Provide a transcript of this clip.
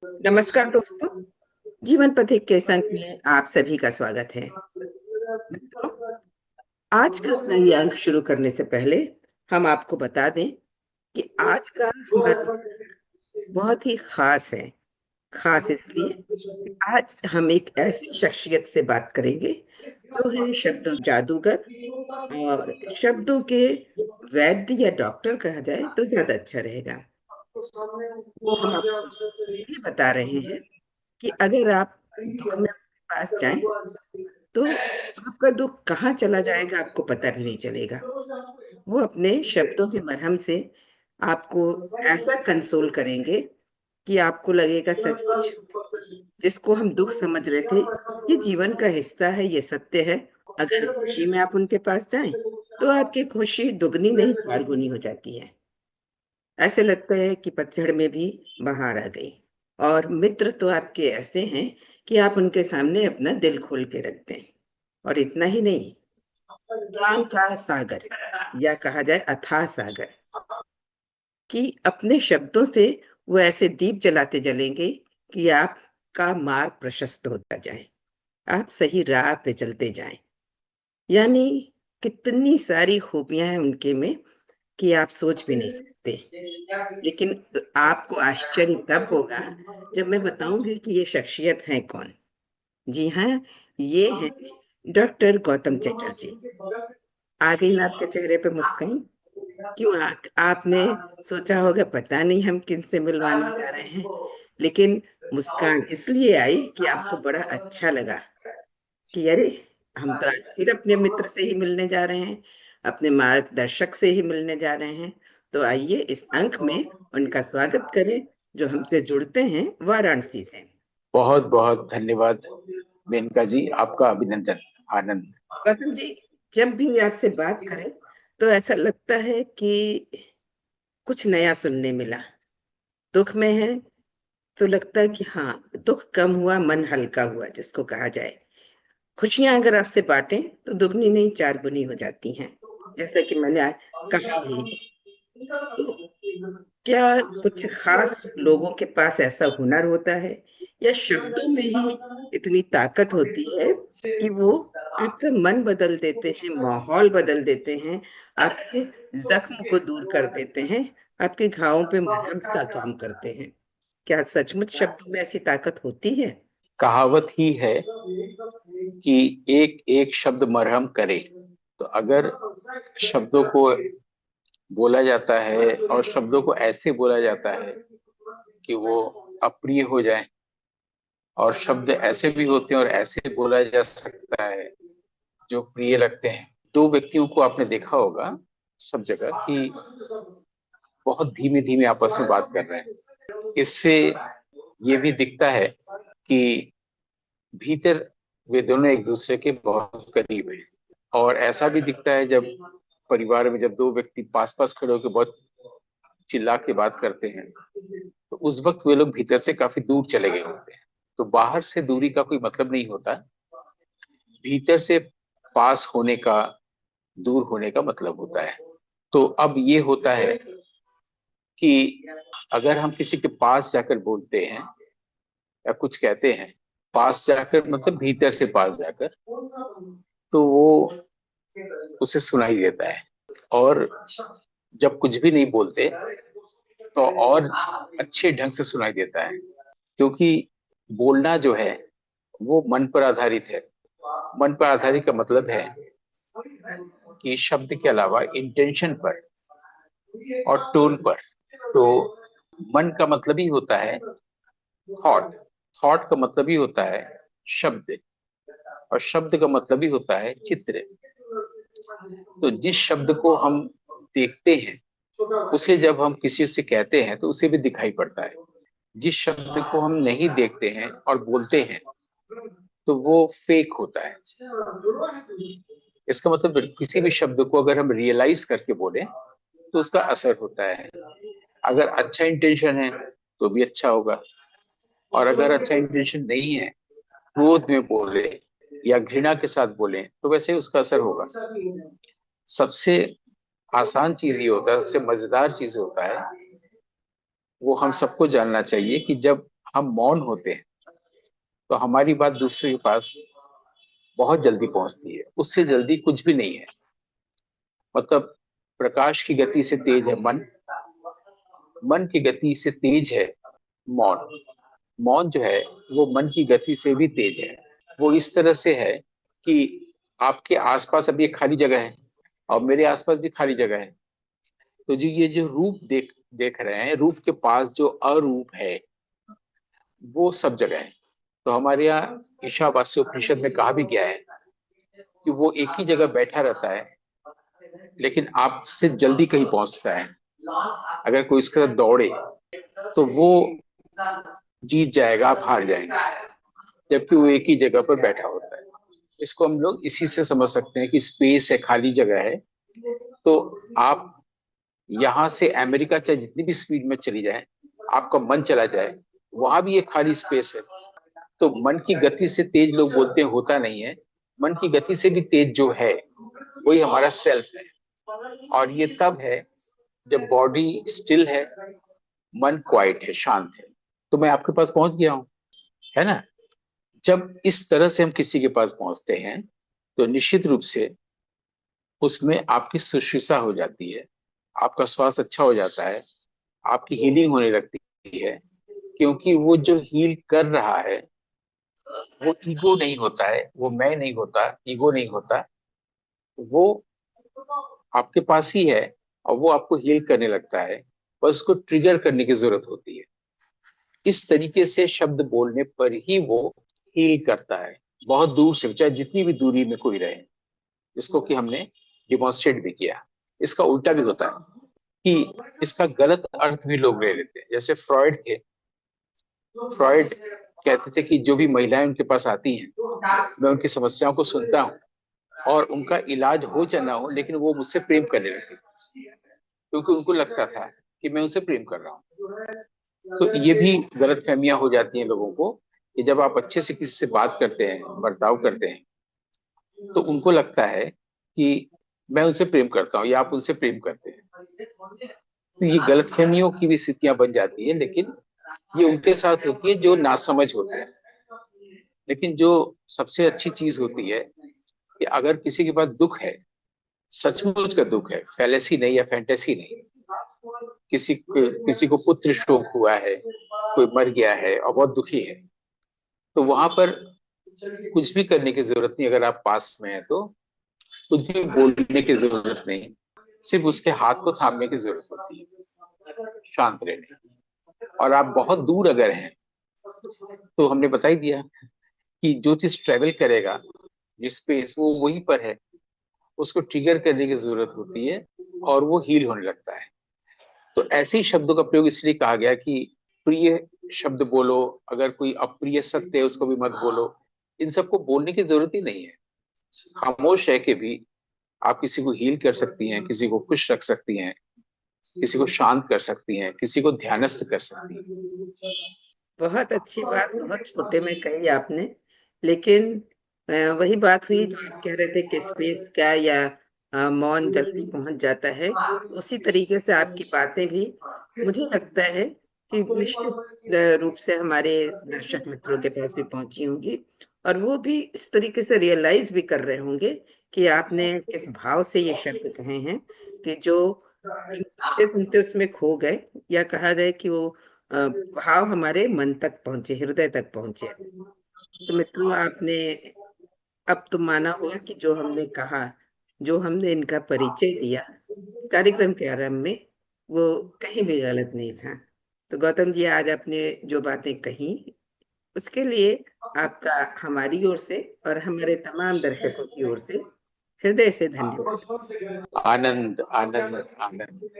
नमस्कार दोस्तों। जीवन पथिक के संग में आप सभी का स्वागत है। मित्रों, आज का अपना ये अंक शुरू करने से पहले हम आपको बता दें कि आज का हमारा बहुत ही खास है। खास इसलिए कि आज हम एक ऐसी शख्सियत से बात करेंगे जो है शब्दों जादूगर, और शब्दों के वैद्य या डॉक्टर कहा जाए तो ज्यादा अच्छा रहेगा। वो हम आपको ये बता रहे हैं कि अगर आप दुख में उनके पास जाएं तो आपका दुख कहाँ चला जाएगा आपको पता भी नहीं चलेगा। वो अपने शब्दों के मरहम से आपको ऐसा कंसोल करेंगे कि आपको लगेगा सचमुच जिसको हम दुख समझ रहे थे ये जीवन का हिस्सा है, ये सत्य है। अगर खुशी में आप उनके पास जाएं तो आपकी खुशी दुगनी नहीं चार गुनी हो जाती है। ऐसे लगता है कि पतझड़ में भी बहार आ गई। और मित्र तो आपके ऐसे हैं कि आप उनके सामने अपना दिल खोल के रखते हैं। और इतना ही नहीं, ज्ञान का सागर या कहा जाए अथाह सागर, कि अपने शब्दों से वो ऐसे दीप जलाते जलेंगे कि आपका मार्ग प्रशस्त होता जाए, आप सही राह पे चलते जाएं। यानी कितनी सारी खूबियां हैं उनके में कि आप सोच भी नहीं सकते। लेकिन आपको आश्चर्य तब होगा जब मैं बताऊंगी कि ये शख्सियत है कौन। जी हाँ, ये है डॉक्टर गौतम चटर्जी। आ गई ना आपके चेहरे पे मुस्कान? क्यों आपने सोचा होगा पता नहीं हम किन से मिलवाने जा रहे हैं, लेकिन मुस्कान इसलिए आई कि आपको बड़ा अच्छा लगा कि अरे, हम तो आज फिर अपने मित्र से ही मिलने जा रहे हैं, अपने मार्गदर्शक से ही मिलने जा रहे हैं। तो आइए इस अंक में उनका स्वागत करें जो हमसे जुड़ते हैं वाराणसी से। बहुत बहुत धन्यवाद मेनका जी, आपका अभिनंदन। आनंद। गौतम जी, जब भी आपसे बात करें तो ऐसा लगता है कि कुछ नया सुनने मिला। दुख में है तो लगता है कि हाँ, दुख कम हुआ, मन हल्का हुआ जिसको कहा जाए। खुशियां अगर आपसे बांटें तो दुगनी नहीं चार गुनी हो जाती हैं, जैसा कि मैंने कहा ही। तो क्या कुछ खास लोगों के पास ऐसा हुनर होता है, या शब्दों में ही इतनी ताकत होती है कि वो आपका मन बदल देते हैं, माहौल बदल देते हैं, आपके जख्म को दूर कर देते हैं, आपके घावों पे मरहम सा काम करते हैं? क्या सचमुच शब्दों में ऐसी ताकत होती है? कहावत ही है कि एक एक शब्द मरहम करे। तो अगर शब्दों को बोला जाता है और शब्दों को ऐसे बोला जाता है कि वो अप्रिय हो जाए, और शब्द ऐसे भी होते हैं और ऐसे बोला जा सकता है जो प्रिय लगते हैं। दो व्यक्तियों को आपने देखा होगा सब जगह कि बहुत धीमे धीमे आपस में बात कर रहे हैं। इससे ये भी दिखता है कि भीतर वे दोनों एक दूसरे के बहुत करीब हैं। और ऐसा भी दिखता है जब परिवार में जब दो व्यक्ति पास पास खड़े होकर बहुत चिल्ला के बात करते हैं, तो उस वक्त वे लोग भीतर से काफी दूर चले गए होते हैं। तो बाहर से दूरी का कोई मतलब नहीं होता, भीतर से पास होने का, दूर होने का मतलब होता है। तो अब ये होता है कि अगर हम किसी के पास जाकर बोलते हैं या कुछ कहते हैं, पास जाकर मतलब भीतर से पास जाकर, तो वो उसे सुनाई देता है। और जब कुछ भी नहीं बोलते तो और अच्छे ढंग से सुनाई देता है, क्योंकि बोलना जो है वो मन पर आधारित है। मन पर आधारित का मतलब है कि शब्द के अलावा इंटेंशन पर और टोन पर। तो मन का मतलब ही होता है थॉट, थॉट का मतलब ही होता है शब्द, और शब्द का मतलब ही होता है चित्र। तो जिस शब्द को हम देखते हैं उसे जब हम किसी से कहते हैं तो उसे भी दिखाई पड़ता है। जिस शब्द को हम नहीं देखते हैं और बोलते हैं तो वो फेक होता है। इसका मतलब किसी भी शब्द को अगर हम रियलाइज करके बोले तो उसका असर होता है। अगर अच्छा इंटेंशन है तो भी अच्छा होगा, और अगर अच्छा इंटेंशन नहीं है, क्रोध में बोले या घृणा के साथ बोले, तो वैसे उसका असर होगा। सबसे आसान चीज ये होता है, सबसे मजेदार चीज होता है, वो हम सबको जानना चाहिए कि जब हम मौन होते हैं तो हमारी बात दूसरे के पास बहुत जल्दी पहुंचती है, उससे जल्दी कुछ भी नहीं है। मतलब प्रकाश की गति से तेज है मन, मन की गति से तेज है मौन, मौन जो है वो मन की गति से भी तेज है। वो इस तरह से है कि आपके आसपास अभी एक खाली जगह है और मेरे आसपास भी खाली जगह है, तो जो ये जो रूप देख देख रहे हैं, रूप के पास जो अरूप है वो सब जगह है। तो हमारे यहाँ ईशावास्य उपनिषद में कहा भी गया है कि वो एक ही जगह बैठा रहता है लेकिन आपसे जल्दी कहीं पहुंचता है। अगर कोई उसके साथ दौड़े तो वो जीत जाएगा, आप हार जाएंगे, जबकि वो एक ही जगह पर बैठा होता है। इसको हम लोग इसी से समझ सकते हैं कि स्पेस है, खाली जगह है। तो आप यहाँ से अमेरिका चाहे जितनी भी स्पीड में चली जाए, आपका मन चला जाए, वहां भी एक खाली स्पेस है। तो मन की गति से तेज लोग बोलते हैं होता नहीं है, मन की गति से भी तेज जो है वही हमारा सेल्फ है। और ये तब है जब बॉडी स्टिल है, मन क्वाइट है, शांत है, तो मैं आपके पास पहुंच गया हूं, है ना। जब इस तरह से हम किसी के पास पहुंचते हैं तो निश्चित रूप से उसमें आपकी शुश्रूषा हो जाती है, आपका स्वास्थ्य अच्छा हो जाता है, आपकी हीलिंग होने लगती है। क्योंकि वो जो हील कर रहा है वो ईगो नहीं होता है, वो मैं नहीं होता, ईगो नहीं होता, वो आपके पास ही है और वो आपको हील करने लगता है। बस उसको ट्रिगर करने की जरूरत होती है। इस तरीके से शब्द बोलने पर ही वो हील करता है, बहुत दूर से, चाहे जितनी भी दूरी में कोई रहे। इसको कि हमने डिमॉन्स्ट्रेट भी किया। इसका उल्टा भी होता है कि इसका गलत अर्थ भी लोग ले लेते हैं। जैसे फ्रॉइड थे, फ्रॉइड कहते थे कि जो भी महिलाएं उनके पास आती हैं मैं उनकी समस्याओं को सुनता हूँ और उनका इलाज हो या ना हो लेकिन वो मुझसे प्रेम करने लगे, क्योंकि उनको लगता था कि मैं उनसे प्रेम कर रहा हूँ। तो ये भी गलत फहमियां हो जाती हैं लोगों को कि जब आप अच्छे से किसी से बात करते हैं, बर्ताव करते हैं, तो उनको लगता है कि मैं उनसे प्रेम करता हूँ या आप उनसे प्रेम करते हैं। तो ये गलतफहमियों की भी स्थितियां बन जाती है, लेकिन ये उनके साथ होती है जो नासमझ होते हैं। लेकिन जो सबसे अच्छी चीज होती है कि अगर किसी के पास दुख है, सचमुच का दुख है, फैलेसी नहीं या फैंटेसी नहीं, किसी को पुत्र शोक हुआ है, कोई मर गया है और बहुत दुखी है, तो वहां पर कुछ भी करने की जरूरत नहीं। अगर आप पास में है तो कुछ भी बोलने की जरूरत नहीं, सिर्फ उसके हाथ को थामने की जरूरत होती है, शांत रहने की। और आप बहुत दूर अगर हैं तो हमने बता ही दिया कि जो चीज ट्रेवल करेगा, जिस स्पेस, वो वहीं पर है, उसको ट्रिगर करने की जरूरत होती है और वो हील होने लगता है। तो ऐसे ही शब्दों का प्रयोग इसलिए कहा गया कि प्रिय शब्द बोलो, अगर कोई अप्रिय सत्य है उसको भी मत बोलो। इन सबको बोलने की जरूरत ही नहीं है। खामोश है कि भी आप किसी को हील कर सकती हैं, किसी को खुश रख सकती हैं, किसी को शांत कर सकती हैं, किसी को ध्यानस्थ कर सकती हैं। बहुत अच्छी बात बहुत छोटे में कही आपने, लेकिन वही बात हुई जो आप कह रहे थे कि स्पेस का या मौन जल्दी पहुंच जाता है। उसी तरीके से आपकी बातें भी मुझे लगता है कि निश्चित रूप से हमारे दर्शक मित्रों के पास भी पहुंची होंगी, और वो भी इस तरीके से रियलाइज भी कर रहे होंगे कि आपने किस भाव से ये शब्द कहे हैं, कि जो सुनते सुनते उसमें खो गए, या कहा जाए कि वो भाव हमारे मन तक पहुंचे, हृदय तक पहुंचे। तो मित्रों, आपने अब तो माना होगा कि जो हमने कहा, जो हमने इनका परिचय दिया कार्यक्रम के आरंभ में, वो कहीं भी गलत नहीं था। तो गौतम जी, आज आपने जो बातें कही उसके लिए आपका हमारी ओर से और हमारे तमाम दर्शकों की ओर से हृदय से धन्यवाद। आनंद आनंद आनंद।